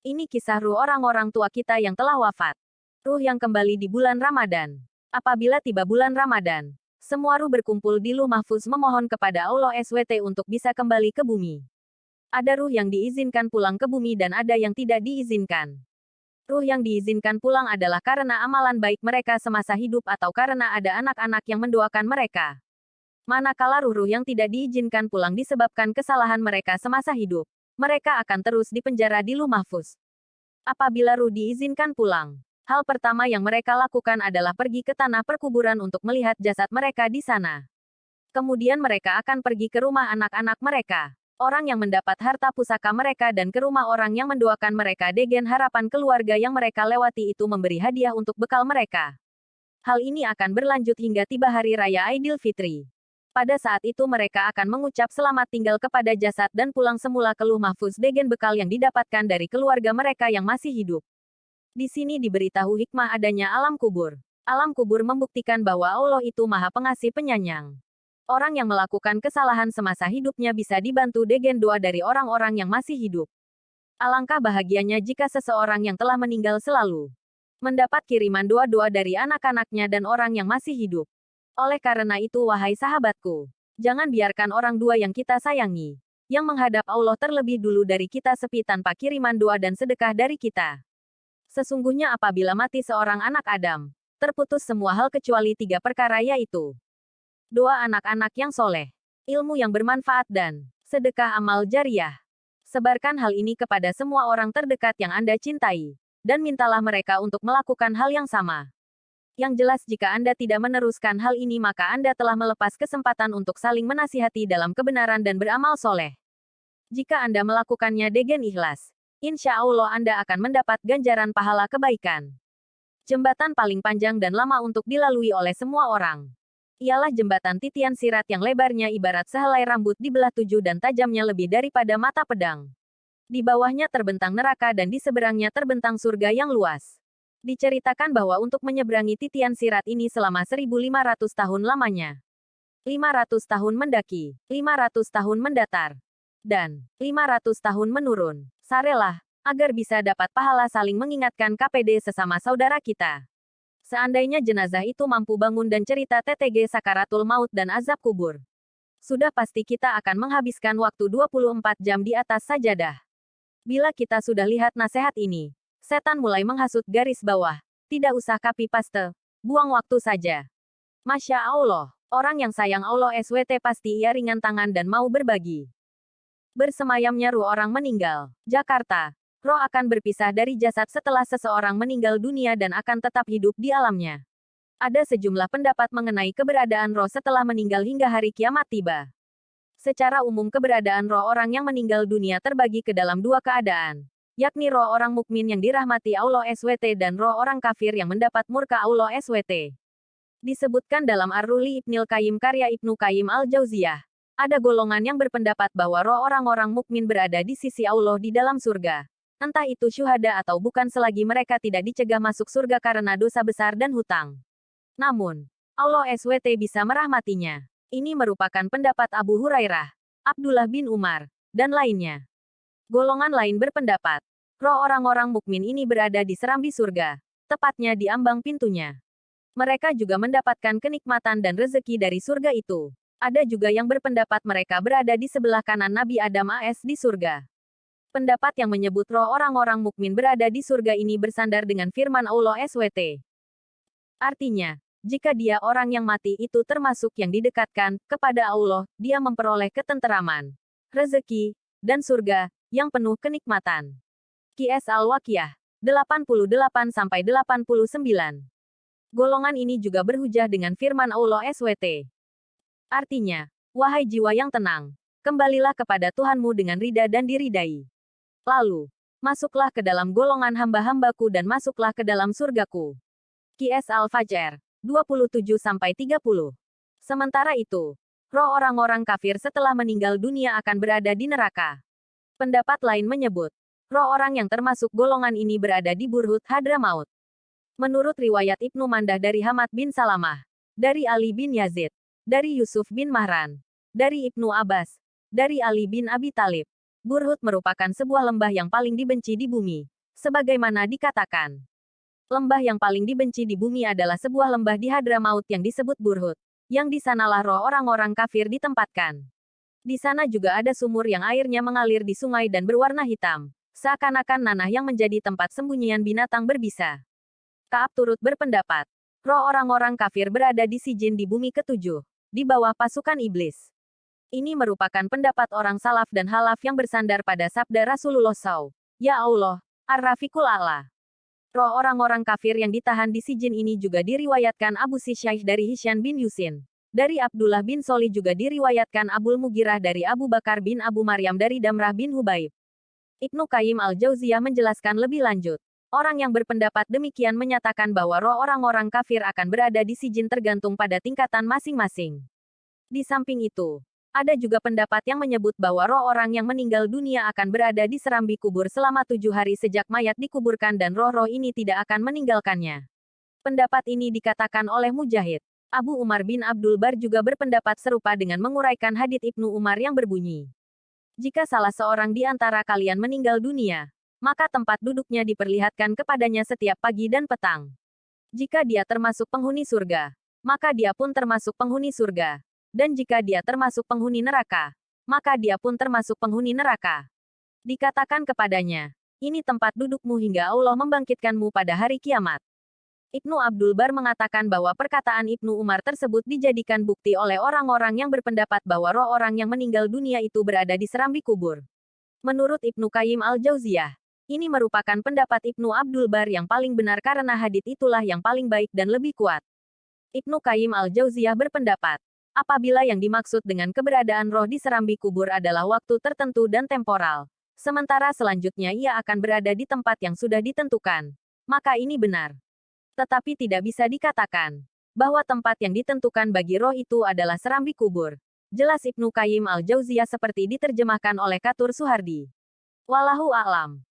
Ini kisah ruh orang-orang tua kita yang telah wafat. Ruh yang kembali di bulan Ramadan. Apabila tiba bulan Ramadan, semua ruh berkumpul di Lauh Mahfuz memohon kepada Allah SWT untuk bisa kembali ke bumi. Ada ruh yang diizinkan pulang ke bumi dan ada yang tidak diizinkan. Ruh yang diizinkan pulang adalah karena amalan baik mereka semasa hidup atau karena ada anak-anak yang mendoakan mereka. Manakala ruh-ruh yang tidak diizinkan pulang disebabkan kesalahan mereka semasa hidup, mereka akan terus dipenjara di Lauh Mahfuz. Apabila ruh diizinkan pulang, hal pertama yang mereka lakukan adalah pergi ke tanah perkuburan untuk melihat jasad mereka di sana. Kemudian mereka akan pergi ke rumah anak-anak mereka, orang yang mendapat harta pusaka mereka dan ke rumah orang yang mendoakan mereka dengan harapan keluarga yang mereka lewati itu memberi hadiah untuk bekal mereka. Hal ini akan berlanjut hingga tiba hari raya Aidil Fitri. Pada saat itu mereka akan mengucap selamat tinggal kepada jasad dan pulang semula ke Lauh Mahfuz dengan bekal yang didapatkan dari keluarga mereka yang masih hidup. Di sini diberitahu hikmah adanya alam kubur. Alam kubur membuktikan bahwa Allah itu Maha Pengasih Penyayang. Orang yang melakukan kesalahan semasa hidupnya bisa dibantu dengan doa dari orang-orang yang masih hidup. Alangkah bahagianya jika seseorang yang telah meninggal selalu mendapat kiriman doa-doa dari anak-anaknya dan orang yang masih hidup. Oleh karena itu wahai sahabatku, jangan biarkan orang dua yang kita sayangi, yang menghadap Allah terlebih dulu dari kita sepi tanpa kiriman doa dan sedekah dari kita. Sesungguhnya apabila mati seorang anak Adam, terputus semua hal kecuali 3 perkara yaitu doa anak-anak yang soleh, ilmu yang bermanfaat dan sedekah amal jariah. Sebarkan hal ini kepada semua orang terdekat yang Anda cintai, dan mintalah mereka untuk melakukan hal yang sama. Yang jelas jika Anda tidak meneruskan hal ini maka Anda telah melepas kesempatan untuk saling menasihati dalam kebenaran dan beramal soleh. Jika Anda melakukannya dengan ikhlas, insya Allah Anda akan mendapat ganjaran pahala kebaikan. Jembatan paling panjang dan lama untuk dilalui oleh semua orang ialah jembatan titian sirat yang lebarnya ibarat sehelai rambut di belah 7 dan tajamnya lebih daripada mata pedang. Di bawahnya terbentang neraka dan di seberangnya terbentang surga yang luas. Diceritakan bahwa untuk menyeberangi titian sirat ini selama 1500 tahun lamanya. 500 tahun mendaki, 500 tahun mendatar, dan 500 tahun menurun. Sarelah, agar bisa dapat pahala saling mengingatkan KPD sesama saudara kita. Seandainya jenazah itu mampu bangun dan cerita TTG sakaratul maut dan azab kubur, sudah pasti kita akan menghabiskan waktu 24 jam di atas sajadah. Bila kita sudah lihat nasihat ini, setan mulai menghasut garis bawah. Tidak usah copy paste, buang waktu saja. Masya Allah, orang yang sayang Allah SWT pasti ia ringan tangan dan mau berbagi. Bersemayamnya ruh orang meninggal. Jakarta. Roh akan berpisah dari jasad setelah seseorang meninggal dunia dan akan tetap hidup di alamnya. Ada sejumlah pendapat mengenai keberadaan roh setelah meninggal hingga hari kiamat tiba. Secara umum keberadaan roh orang yang meninggal dunia terbagi ke dalam 2 keadaan, yakni roh orang mukmin yang dirahmati Allah SWT dan roh orang kafir yang mendapat murka Allah SWT. Disebutkan dalam Ar-Ruhli Ibnul Qayyim karya Ibnu Qayyim Al-Jauziyah, ada golongan yang berpendapat bahwa roh orang-orang mukmin berada di sisi Allah di dalam surga. Entah itu syuhada atau bukan selagi mereka tidak dicegah masuk surga karena dosa besar dan hutang. Namun, Allah SWT bisa merahmatinya. Ini merupakan pendapat Abu Hurairah, Abdullah bin Umar, dan lainnya. Golongan lain berpendapat, roh orang-orang mukmin ini berada di serambi surga, tepatnya di ambang pintunya. Mereka juga mendapatkan kenikmatan dan rezeki dari surga itu. Ada juga yang berpendapat mereka berada di sebelah kanan Nabi Adam AS di surga. Pendapat yang menyebut roh orang-orang mukmin berada di surga ini bersandar dengan firman Allah SWT. Artinya, jika dia orang yang mati itu termasuk yang didekatkan kepada Allah, dia memperoleh ketenteraman, rezeki, dan surga yang penuh kenikmatan. Qs Al-Waqiah 88-89. Golongan ini juga berhujah dengan firman Allah SWT. Artinya, wahai jiwa yang tenang, kembalilah kepada Tuhanmu dengan ridha dan diridai. Lalu, masuklah ke dalam golongan hamba-hambaku dan masuklah ke dalam surgaku. Qs Al-Fajr 27-30. Sementara itu, roh orang-orang kafir setelah meninggal dunia akan berada di neraka. Pendapat lain menyebut, roh orang yang termasuk golongan ini berada di Burhut Hadramaut. Menurut riwayat Ibnu Mandah dari Hamad bin Salamah, dari Ali bin Yazid, dari Yusuf bin Mahran, dari Ibnu Abbas, dari Ali bin Abi Talib, Burhut merupakan sebuah lembah yang paling dibenci di bumi. Sebagaimana dikatakan, lembah yang paling dibenci di bumi adalah sebuah lembah di Hadramaut yang disebut Burhut. Yang di sanalah roh orang-orang kafir ditempatkan. Di sana juga ada sumur yang airnya mengalir di sungai dan berwarna hitam. Seakan-akan nanah yang menjadi tempat sembunyian binatang berbisa. Kaab turut berpendapat. Roh orang-orang kafir berada di Sijin di bumi ketujuh. Di bawah pasukan iblis. Ini merupakan pendapat orang salaf dan halaf yang bersandar pada sabda Rasulullah SAW. Ya Allah, Ar-Rafiqul A'la. Roh orang-orang kafir yang ditahan di Sijin ini juga diriwayatkan Abu Sisyaih dari Hisyan bin Yusin. Dari Abdullah bin Soli juga diriwayatkan Abul Mugirah dari Abu Bakar bin Abu Maryam dari Damrah bin Hubaib. Ibnu Qayyim al-Jauziyah menjelaskan lebih lanjut. Orang yang berpendapat demikian menyatakan bahwa roh orang-orang kafir akan berada di Sijin tergantung pada tingkatan masing-masing. Di samping itu, ada juga pendapat yang menyebut bahwa roh orang yang meninggal dunia akan berada di serambi kubur selama 7 hari sejak mayat dikuburkan dan roh-roh ini tidak akan meninggalkannya. Pendapat ini dikatakan oleh Mujahid. Abu Umar bin Abdul Bar juga berpendapat serupa dengan menguraikan hadits Ibnu Umar yang berbunyi. Jika salah seorang di antara kalian meninggal dunia, maka tempat duduknya diperlihatkan kepadanya setiap pagi dan petang. Jika dia termasuk penghuni surga, maka dia pun termasuk penghuni surga. Dan jika dia termasuk penghuni neraka, maka dia pun termasuk penghuni neraka. Dikatakan kepadanya, ini tempat dudukmu hingga Allah membangkitkanmu pada hari kiamat. Ibnu Abdul Bar mengatakan bahwa perkataan Ibnu Umar tersebut dijadikan bukti oleh orang-orang yang berpendapat bahwa roh orang yang meninggal dunia itu berada di serambi kubur. Menurut Ibnu Qayyim al-Jauziyah, ini merupakan pendapat Ibnu Abdul Bar yang paling benar karena hadits itulah yang paling baik dan lebih kuat. Ibnu Qayyim al-Jauziyah berpendapat, apabila yang dimaksud dengan keberadaan roh di serambi kubur adalah waktu tertentu dan temporal, sementara selanjutnya ia akan berada di tempat yang sudah ditentukan, maka ini benar. Tetapi tidak bisa dikatakan bahwa tempat yang ditentukan bagi roh itu adalah serambi kubur. Jelas Ibnu Qayyim al-Jauziyah seperti diterjemahkan oleh Katur Suhardi. Wallahu a'lam.